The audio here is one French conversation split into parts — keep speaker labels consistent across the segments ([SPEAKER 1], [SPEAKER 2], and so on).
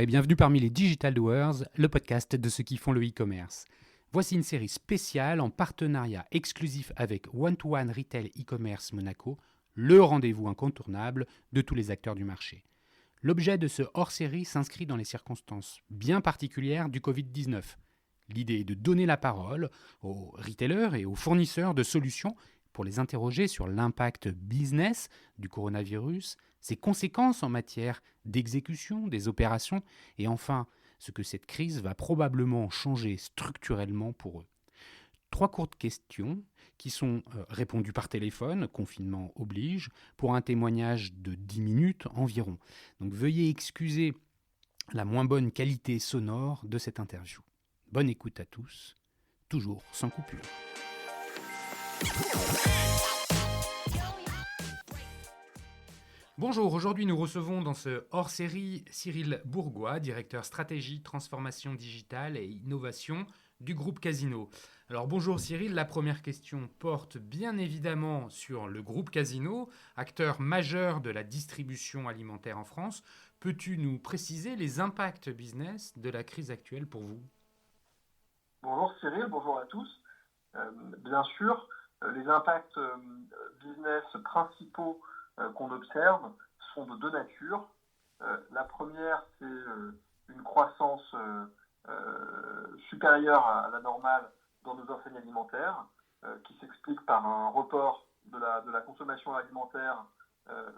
[SPEAKER 1] et bienvenue parmi les Digital Doers, le podcast de ceux qui font le e-commerce. Voici une série spéciale en partenariat exclusif avec One-to-One Retail e-commerce Monaco, le rendez-vous incontournable de tous les acteurs du marché. L'objet de ce hors-série s'inscrit dans les circonstances bien particulières du Covid-19. L'idée est de donner la parole aux retailers et aux fournisseurs de solutions pour les interroger sur l'impact business du coronavirus, ses conséquences en matière d'exécution des opérations et enfin ce que cette crise va probablement changer structurellement pour eux. 3 courtes questions qui sont répondues par téléphone, confinement oblige, pour un témoignage de 10 minutes environ. Donc veuillez excuser la moins bonne qualité sonore de cette interview. Bonne écoute à tous, toujours sans coupure. Bonjour, aujourd'hui nous recevons dans ce hors-série Cyril Bourgois, directeur stratégie, transformation digitale et innovation du groupe Casino. Alors bonjour Cyril, la première question porte bien évidemment sur le groupe Casino, acteur majeur de la distribution alimentaire en France. Peux-tu nous préciser les impacts business de la crise actuelle pour vous ?
[SPEAKER 2] Bonjour Cyril, bonjour à tous. Bien sûr, les impacts business principaux qu'on observe sont de deux natures. La première, c'est une croissance supérieure à la normale dans nos enseignes alimentaires, qui s'explique par un report de la consommation alimentaire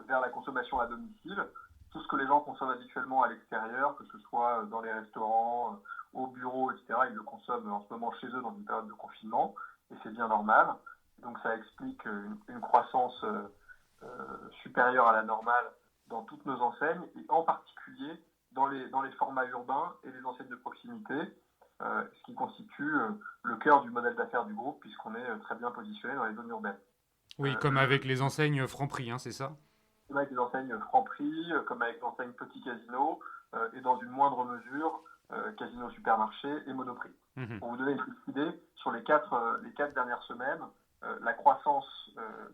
[SPEAKER 2] vers la consommation à domicile. Tout ce que les gens consomment habituellement à l'extérieur, que ce soit dans les restaurants, au bureau, etc., ils le consomment en ce moment chez eux dans une période de confinement, et c'est bien normal. Donc ça explique une croissance supérieure à la normale dans toutes nos enseignes, et en particulier dans les formats urbains et les enseignes de proximité, ce qui constitue le cœur du modèle d'affaires du groupe, puisqu'on est très bien positionné dans les zones urbaines.
[SPEAKER 1] Oui, comme avec les enseignes Franprix, c'est ça ?
[SPEAKER 2] Comme avec les enseignes Franprix, comme avec l'enseigne Petit Casino, et dans une moindre mesure, Casino Supermarché et Monoprix. Pour vous donner une petite idée, sur les quatre dernières semaines, la croissance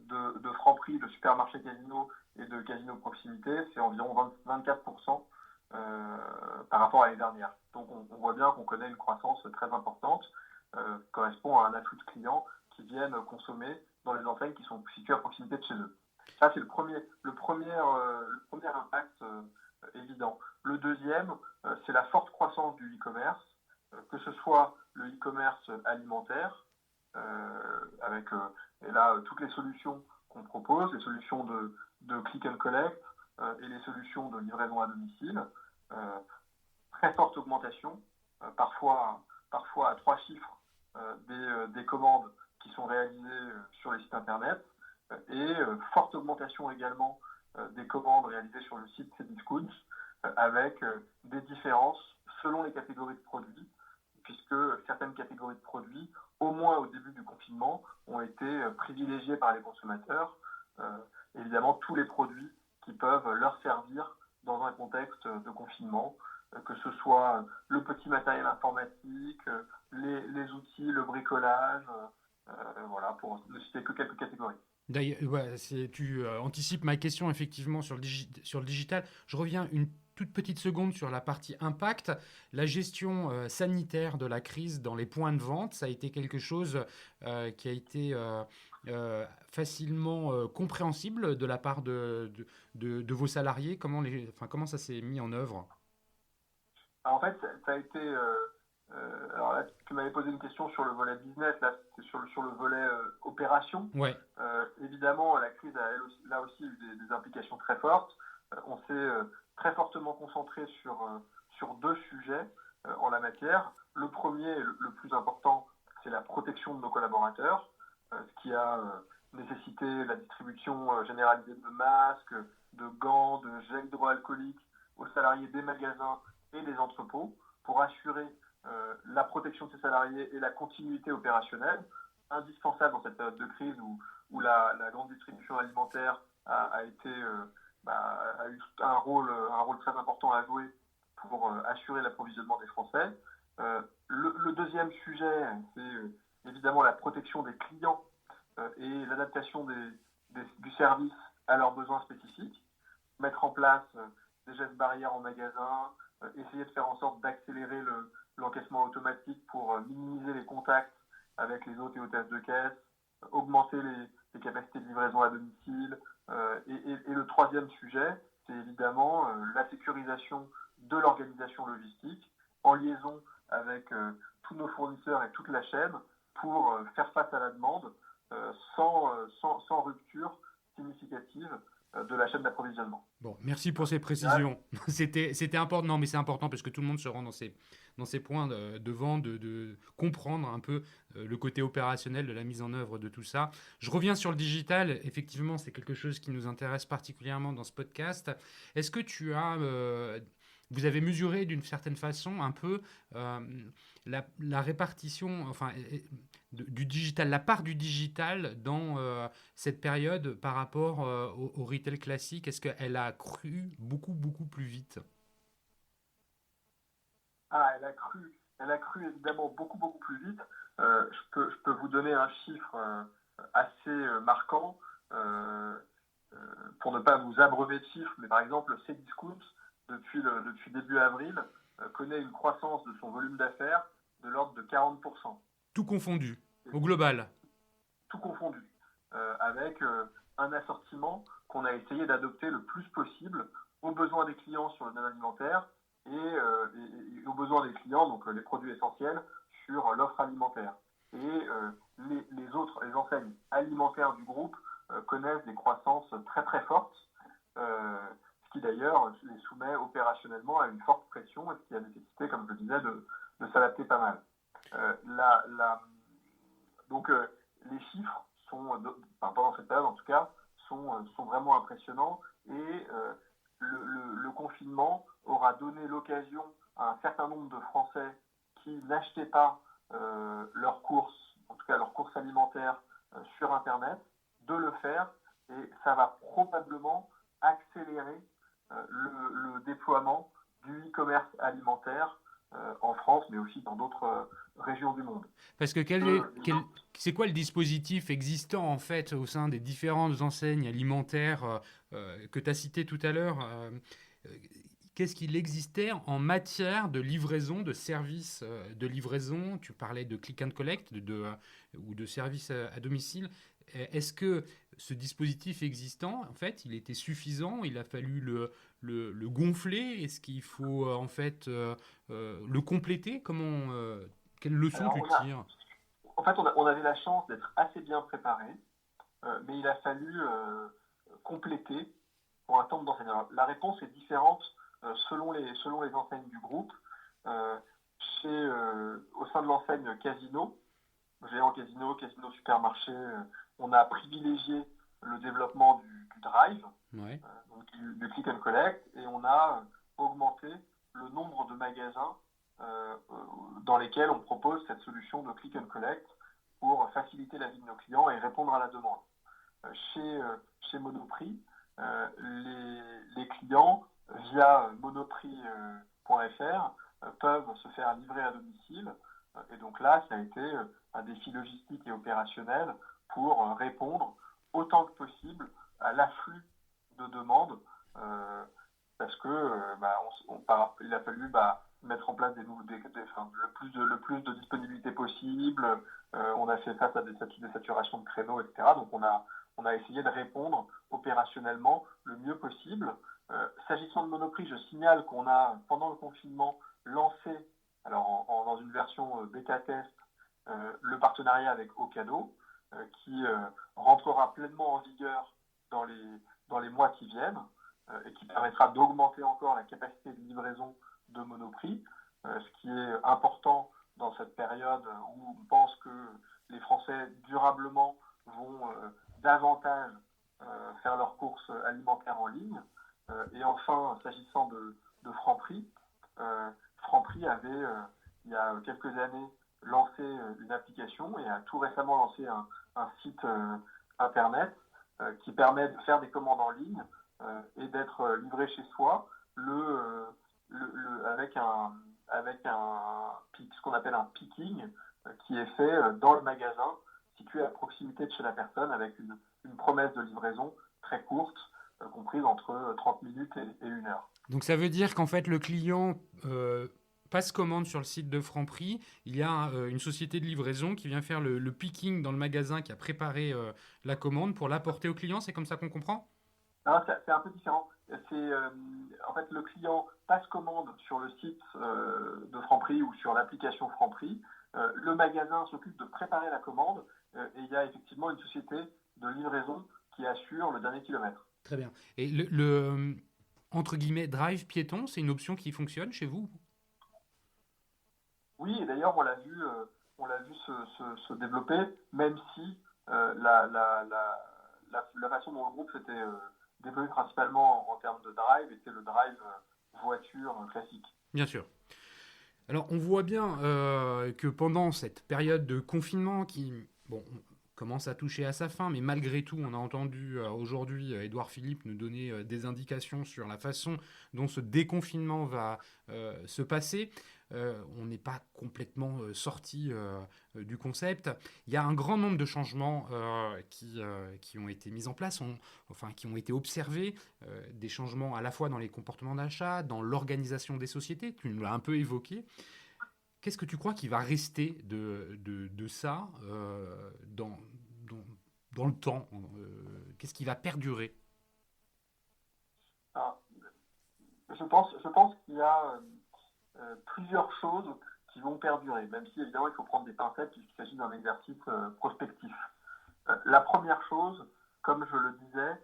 [SPEAKER 2] de Franprix, de Supermarché Casino et de Casino Proximité, c'est environ 24% par rapport à l'année dernière. Donc on voit bien qu'on connaît une croissance très importante, qui correspond à un afflux de clients qui viennent consommer dans les enseignes qui sont situées à proximité de chez eux. Ça, c'est le premier impact évident. Le deuxième, c'est la forte croissance du e-commerce, que ce soit le e-commerce alimentaire, avec et là, toutes les solutions qu'on propose, les solutions de click and collect et les solutions de livraison à domicile. Très forte augmentation, parfois à 3 chiffres des commandes qui sont réalisées sur les sites internet, et forte augmentation également des commandes réalisées sur le site Cdiscount, avec des différences selon les catégories de produits, puisque certaines catégories de produits, au moins au début du confinement, ont été privilégiées par les consommateurs. Évidemment, tous les produits qui peuvent leur servir dans un contexte de confinement, que ce soit le petit matériel informatique, les outils, le bricolage, voilà, pour ne citer que quelques catégories.
[SPEAKER 1] D'ailleurs, tu anticipes ma question effectivement sur le digital. Je reviens une toute petite seconde sur la partie impact. La gestion sanitaire de la crise dans les points de vente, ça a été quelque chose qui a été facilement compréhensible de la part de vos salariés. Comment ça s'est mis en œuvre ?
[SPEAKER 2] En fait, ça a été... alors là, tu m'avais posé une question sur le volet business, là c'était sur le volet opération.
[SPEAKER 1] Ouais.
[SPEAKER 2] Évidemment, la crise a là aussi eu des implications très fortes. On s'est très fortement concentré sur deux sujets en la matière. Le premier, le plus important, c'est la protection de nos collaborateurs, ce qui a nécessité la distribution généralisée de masques, de gants, de gel hydroalcoolique aux salariés des magasins et des entrepôts pour assurer la protection de ces salariés et la continuité opérationnelle, indispensable dans cette période de crise où la grande distribution alimentaire a eu un rôle très important à jouer pour assurer l'approvisionnement des Français. Le deuxième sujet, c'est évidemment la protection des clients et l'adaptation du service à leurs besoins spécifiques. Mettre en place des gestes barrières en magasin, essayer de faire en sorte d'accélérer l'encaissement automatique pour minimiser les contacts avec les hôtes et hôtesses de caisse, augmenter les capacités de livraison à domicile. Et le troisième sujet, c'est évidemment la sécurisation de l'organisation logistique en liaison avec tous nos fournisseurs et toute la chaîne pour faire face à la demande sans rupture significative de la chaîne d'approvisionnement.
[SPEAKER 1] Bon, merci pour ces précisions. C'était important. Non, mais c'est important parce que tout le monde se rend dans ces points de vente, de comprendre un peu le côté opérationnel de la mise en œuvre de tout ça. Je reviens sur le digital. Effectivement, c'est quelque chose qui nous intéresse particulièrement dans ce podcast. Est-ce que vous avez mesuré d'une certaine façon un peu la répartition, enfin, du digital, la part du digital dans cette période par rapport au retail classique? Est-ce qu'elle a cru beaucoup, beaucoup plus vite?
[SPEAKER 2] Elle a cru évidemment beaucoup, beaucoup plus vite. Je peux vous donner un chiffre assez marquant pour ne pas vous abreuver de chiffres, mais par exemple, Cdiscount, depuis début avril, connaît une croissance de son volume d'affaires de l'ordre de 40%.
[SPEAKER 1] Tout confondu, au global.
[SPEAKER 2] Tout confondu, avec un assortiment qu'on a essayé d'adopter le plus possible aux besoins des clients sur le domaine alimentaire et aux besoins des clients, donc les produits essentiels, sur l'offre alimentaire. Et les enseignes alimentaires du groupe connaissent des croissances très très fortes, ce qui d'ailleurs les soumet opérationnellement à une forte pression et ce qui a nécessité, comme je le disais, de s'adapter pas mal. Donc les chiffres pendant cette période en tout cas, sont vraiment impressionnants et le confinement aura donné l'occasion à un certain nombre de Français qui n'achetaient pas leurs courses, en tout cas leurs courses alimentaires sur Internet, de le faire, et ça va probablement accélérer le déploiement du e-commerce alimentaire en France, mais aussi dans d'autres régions du monde.
[SPEAKER 1] Parce que c'est quoi le dispositif existant en fait au sein des différentes enseignes alimentaires que tu as citées tout à l'heure? Qu'est-ce qu'il existait en matière de livraison, de services de livraison? Tu parlais de click and collect ou de services à domicile. Est-ce que ce dispositif existant, en fait, il était suffisant? Il a fallu le gonfler? Est-ce qu'il faut en fait le compléter? Quelle leçon tu tires?
[SPEAKER 2] En fait, on avait la chance d'être assez bien préparé, mais il a fallu compléter pour un temps d'enseignants. La réponse est différente selon les enseignes du groupe. Au sein de l'enseigne Casino, géant Casino supermarché, on a privilégié le développement du drive,
[SPEAKER 1] ouais.
[SPEAKER 2] Donc du click and collect, et on a augmenté le nombre de magasins dans lesquels on propose cette solution de click and collect pour faciliter la vie de nos clients et répondre à la demande. Chez Monoprix, les clients, via monoprix.fr, peuvent se faire livrer à domicile. Et donc là, ça a été un défi logistique et opérationnel pour répondre autant que possible à l'afflux de demandes, parce que il a fallu mettre en place le plus de disponibilité possible. On a fait face à des saturations de créneaux, etc. Donc on a essayé de répondre opérationnellement le mieux possible. S'agissant de Monoprix, je signale qu'on a, pendant le confinement, lancé, alors dans une version bêta test, le partenariat avec Ocado, qui rentrera pleinement en vigueur dans les mois qui viennent, et qui permettra d'augmenter encore la capacité de livraison de Monoprix, ce qui est important dans cette période où on pense que les Français durablement vont davantage faire leurs courses alimentaires en ligne. Et enfin, s'agissant de Franprix, Franprix avait, il y a quelques années, lancé une application et a tout récemment lancé un site internet qui permet de faire des commandes en ligne et d'être livré chez soi avec ce qu'on appelle un picking qui est fait dans le magasin situé à proximité de chez la personne avec une promesse de livraison très courte, comprise entre 30 minutes et 1 heure.
[SPEAKER 1] Donc ça veut dire qu'en fait le client passe commande sur le site de Franprix, il y a une société de livraison qui vient faire le picking dans le magasin qui a préparé la commande pour l'apporter au client, c'est comme ça qu'on comprend?
[SPEAKER 2] Non, c'est un peu différent. En fait, le client passe commande sur le site de Franprix ou sur l'application Franprix. Le magasin s'occupe de préparer la commande et il y a effectivement une société de livraison qui assure le dernier kilomètre.
[SPEAKER 1] Très bien. Et entre guillemets, drive piéton, c'est une option qui fonctionne chez vous?
[SPEAKER 2] Oui, et d'ailleurs, on l'a vu se développer, même si la façon dont le groupe s'était développé principalement en termes de drive était le drive voiture classique.
[SPEAKER 1] Bien sûr. Alors, on voit bien que pendant cette période de confinement qui, bon, commence à toucher à sa fin, mais malgré tout, on a entendu aujourd'hui Édouard Philippe nous donner des indications sur la façon dont ce déconfinement va se passer. On n'est pas complètement sorti du concept. Il y a un grand nombre de changements qui ont été mis en place, enfin qui ont été observés, des changements à la fois dans les comportements d'achat, dans l'organisation des sociétés, tu nous l'as un peu évoqué. Qu'est-ce que tu crois qui va rester de ça dans, dans le temps? Qu'est-ce qui va perdurer?
[SPEAKER 2] Alors, je pense qu'il y a plusieurs choses qui vont perdurer, même si évidemment il faut prendre des pincettes puisqu'il s'agit d'un exercice prospectif. La première chose, comme je le disais,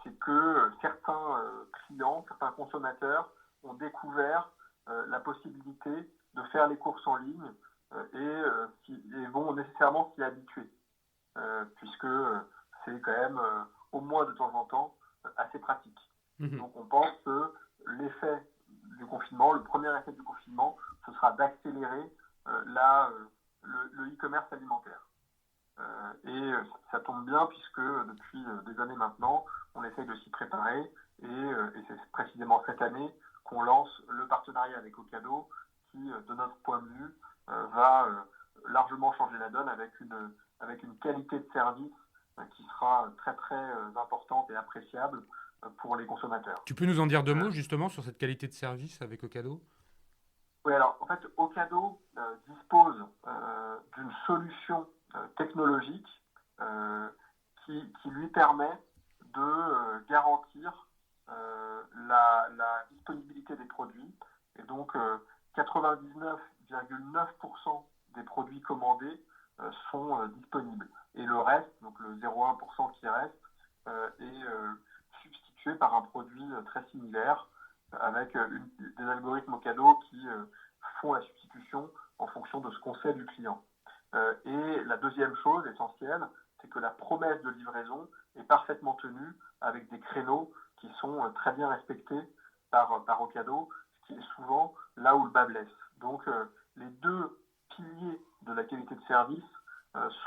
[SPEAKER 2] c'est que certains clients, certains consommateurs ont découvert la possibilité de faire les courses en ligne et vont nécessairement s'y habituer, puisque c'est quand même au moins de temps en temps assez pratique.
[SPEAKER 1] Mhm.
[SPEAKER 2] Donc on pense que l'effet du confinement, le premier effet du confinement, ce sera d'accélérer le e-commerce alimentaire. Et ça tombe bien puisque depuis des années maintenant, on essaye de s'y préparer et c'est précisément cette année qu'on lance le partenariat avec Ocado qui, de notre point de vue, va largement changer la donne avec une qualité de service qui sera très très importante et appréciable pour les consommateurs.
[SPEAKER 1] Tu peux nous en dire deux mots justement sur cette qualité de service avec Ocado?
[SPEAKER 2] Oui, alors en fait, Ocado dispose d'une solution technologique qui lui permet de garantir la disponibilité des produits. Et donc, 99,9% des produits commandés sont disponibles. Et le reste, donc le 0,1% qui reste, est substitué par un produit très similaire avec des algorithmes Ocado qui font la substitution en fonction de ce qu'on sait du client. Et la deuxième chose essentielle, c'est que la promesse de livraison est parfaitement tenue avec des créneaux qui sont très bien respectés par Ocado, ce qui est souvent là où le bas blesse. Donc les deux piliers de la qualité de service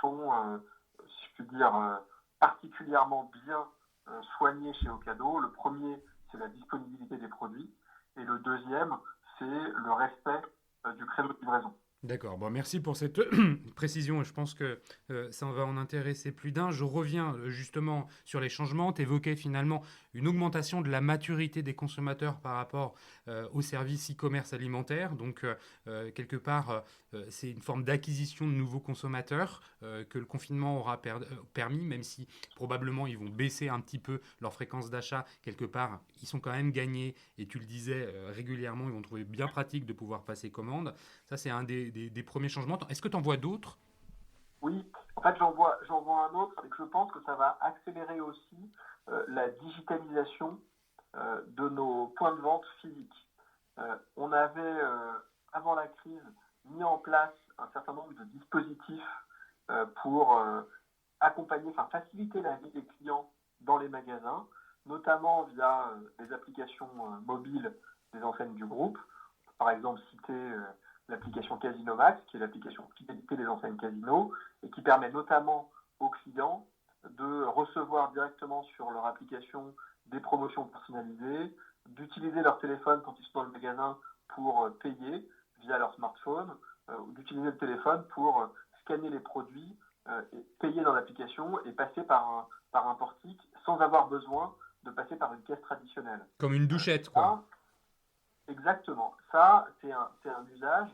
[SPEAKER 2] sont, si je puis dire, particulièrement bien soignés chez Ocado. Le premier, c'est la disponibilité des produits, et le deuxième, c'est le respect du créneau de livraison.
[SPEAKER 1] D'accord, bon, merci pour cette précision. Je pense que ça va en intéresser plus d'un. Je reviens justement sur les changements. Tu évoquais finalement une augmentation de la maturité des consommateurs par rapport aux services e-commerce alimentaire. Donc, quelque part, c'est une forme d'acquisition de nouveaux consommateurs que le confinement aura permis, même si probablement ils vont baisser un petit peu leur fréquence d'achat. Quelque part, ils sont quand même gagnés. Et tu le disais régulièrement, ils vont trouver bien pratique de pouvoir passer commande. Ça, c'est un des premiers changements. Est-ce que tu en vois d'autres?
[SPEAKER 2] Oui, en fait, j'en vois un autre et que je pense que ça va accélérer aussi la digitalisation de nos points de vente physiques. On avait, avant la crise, mis en place un certain nombre de dispositifs pour accompagner, enfin faciliter la vie des clients dans les magasins, notamment via les applications mobiles des enseignes du groupe. Par exemple, citer l'application Casino Max, qui est l'application fidélité des enseignes Casino, et qui permet notamment aux clients de recevoir directement sur leur application des promotions personnalisées, d'utiliser leur téléphone quand ils sont dans le magasin pour payer via leur smartphone, ou d'utiliser le téléphone pour scanner les produits, et payer dans l'application et passer par un portique sans avoir besoin de passer par une caisse traditionnelle.
[SPEAKER 1] Comme une douchette, quoi.
[SPEAKER 2] Ça, Exactement. Ça, c'est un usage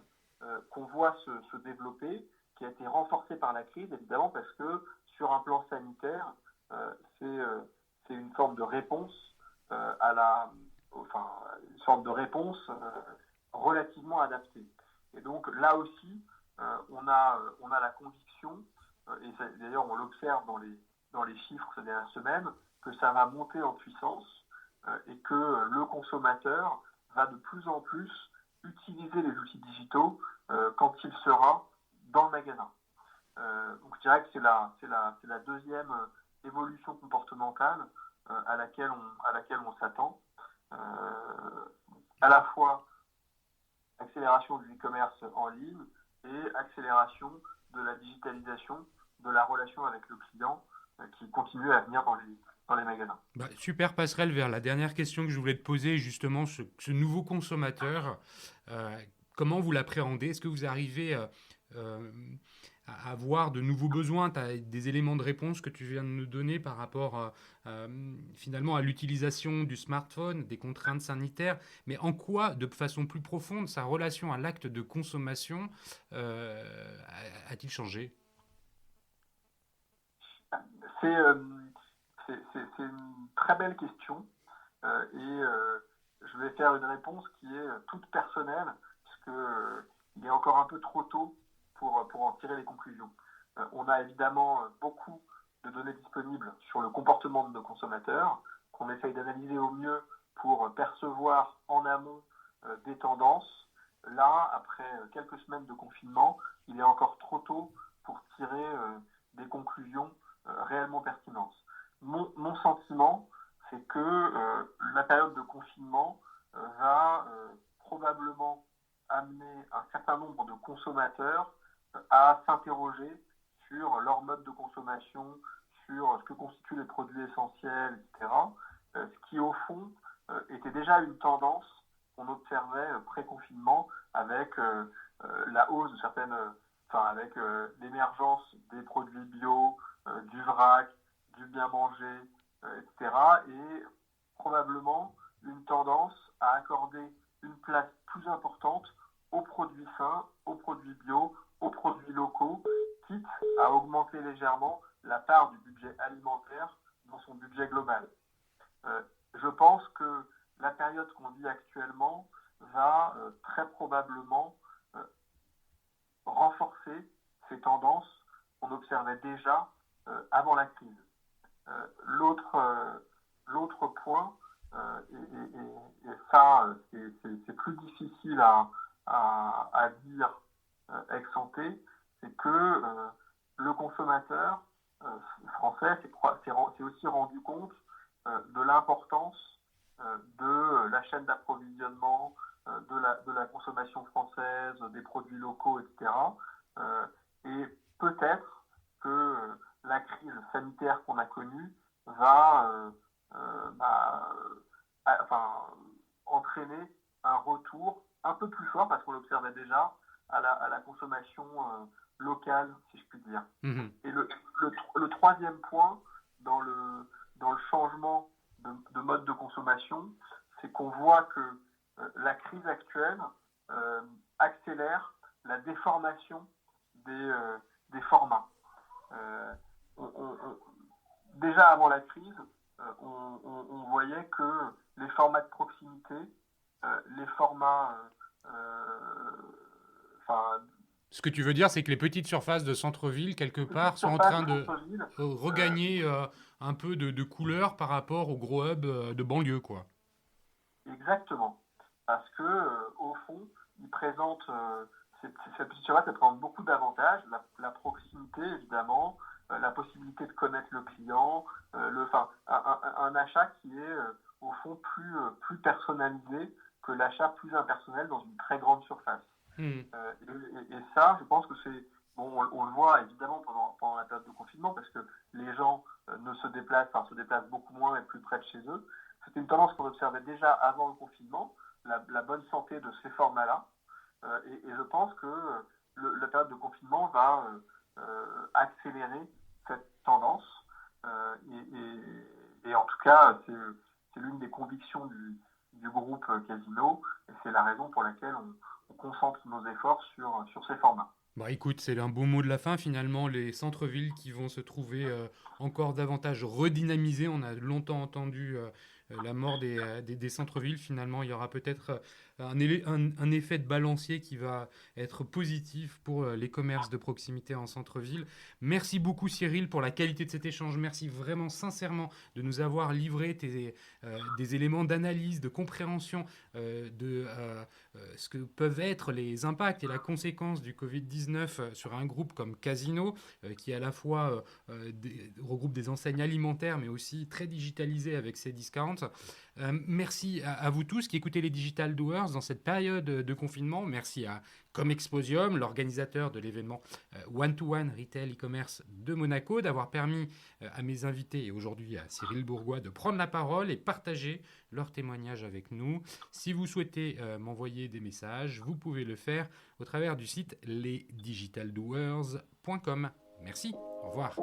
[SPEAKER 2] qu'on voit se développer, qui a été renforcé par la crise, évidemment, parce que sur un plan sanitaire, c'est une forme de réponse enfin, une sorte de réponse relativement adaptée. Et donc là aussi, on a la conviction, et d'ailleurs on l'observe dans les chiffres ces dernières semaines, que ça va monter en puissance et que le consommateur va de plus en plus utiliser les outils digitaux quand il sera dans le magasin. Donc je dirais que c'est la deuxième évolution comportementale à laquelle on s'attend. À la fois accélération du e-commerce en ligne et accélération de la digitalisation de la relation avec le client qui continue à venir dans les magasins.
[SPEAKER 1] Super passerelle vers la dernière question que je voulais te poser, justement, ce nouveau consommateur, euh, comment vous l'appréhendez? Est-ce que vous arrivez euh, à avoir de nouveaux besoins? Tu as des éléments de réponse que tu viens de nous donner par rapport finalement à l'utilisation du smartphone, des contraintes sanitaires, mais en quoi, de façon plus profonde, sa relation à l'acte de consommation a-t-il changé?
[SPEAKER 2] C'est une très belle question je vais faire une réponse qui est toute personnelle puisque il est encore un peu trop tôt pour en tirer les conclusions. On a évidemment beaucoup de données disponibles sur le comportement de nos consommateurs qu'on essaye d'analyser au mieux pour percevoir en amont des tendances. Là, après quelques semaines de confinement, il est encore trop tôt pour tirer des conclusions réellement pertinentes. Mon sentiment, c'est que la période de confinement va probablement amener un certain nombre de consommateurs à s'interroger sur leur mode de consommation, sur ce que constituent les produits essentiels, etc. Ce qui, au fond, était déjà une tendance qu'on observait pré-confinement avec la hausse de avec l'émergence des produits bio, du vrac, du bien manger, etc. Et probablement une tendance à accorder une place plus importante aux produits sains, aux produits bio, aux produits locaux, quitte à augmenter légèrement la part du budget alimentaire dans son budget global. Je pense que la période qu'on vit actuellement va très probablement renforcer ces tendances qu'on observait déjà avant la crise. L'autre point, et ça c'est plus difficile à dire ex ante, c'est que le consommateur français s'est aussi rendu compte de l'importance de la chaîne d'approvisionnement, de la consommation française, des produits locaux, etc. Et peut-être que la crise sanitaire qu'on a connue va entraîner un retour un peu plus fort, parce qu'on l'observait déjà, à la consommation locale, si je puis dire.
[SPEAKER 1] Mmh.
[SPEAKER 2] Et le troisième point dans le changement de mode de consommation, c'est qu'on voit que la crise actuelle accélère la déformation des formats. Déjà avant la crise, on voyait que les formats de proximité, les formats
[SPEAKER 1] Ce que tu veux dire, c'est que les petites surfaces de centre-ville, quelque part, sont en train de regagner un peu de couleur par rapport aux gros hubs de banlieue, quoi.
[SPEAKER 2] Exactement. Parce que, au fond, ils présentent, cette petite surface, elle présente beaucoup d'avantages. La proximité, évidemment, la possibilité de connaître le client, un achat qui est, au fond, plus personnalisé que l'achat plus impersonnel dans une très grande surface.
[SPEAKER 1] Mmh.
[SPEAKER 2] Et ça, je pense que c'est... Bon, on le voit évidemment pendant la période de confinement, parce que les gens se déplacent beaucoup moins et plus près de chez eux. C'était une tendance qu'on observait déjà avant le confinement, la bonne santé de ces formats-là. Et je pense que la période de confinement va accélérer cette tendance. Et en tout cas, c'est l'une des convictions du groupe Casino, et c'est la raison pour laquelle on concentre nos efforts sur ces formats.
[SPEAKER 1] Bah écoute, c'est un beau mot de la fin finalement, les centres-villes qui vont se trouver encore davantage redynamisés. On a longtemps entendu la mort des centres-villes. Finalement, il y aura peut-être un effet de balancier qui va être positif pour les commerces de proximité en centre-ville. Merci beaucoup Cyril pour la qualité de cet échange. Merci vraiment sincèrement de nous avoir livré des éléments d'analyse, de compréhension de ce que peuvent être les impacts et la conséquence du Covid-19 sur un groupe comme Casino, qui à la fois regroupe des enseignes alimentaires, mais aussi très digitalisé avec ses discounts. Merci à vous tous qui écoutez les Digital Doers dans cette période de confinement. Merci à Comexposium, l'organisateur de l'événement One-to-One Retail e-commerce de Monaco, d'avoir permis à mes invités et aujourd'hui à Cyril Bourgois de prendre la parole et partager leurs témoignages avec nous. Si vous souhaitez m'envoyer des messages, vous pouvez le faire au travers du site lesdigitaldoers.com. Merci, au revoir.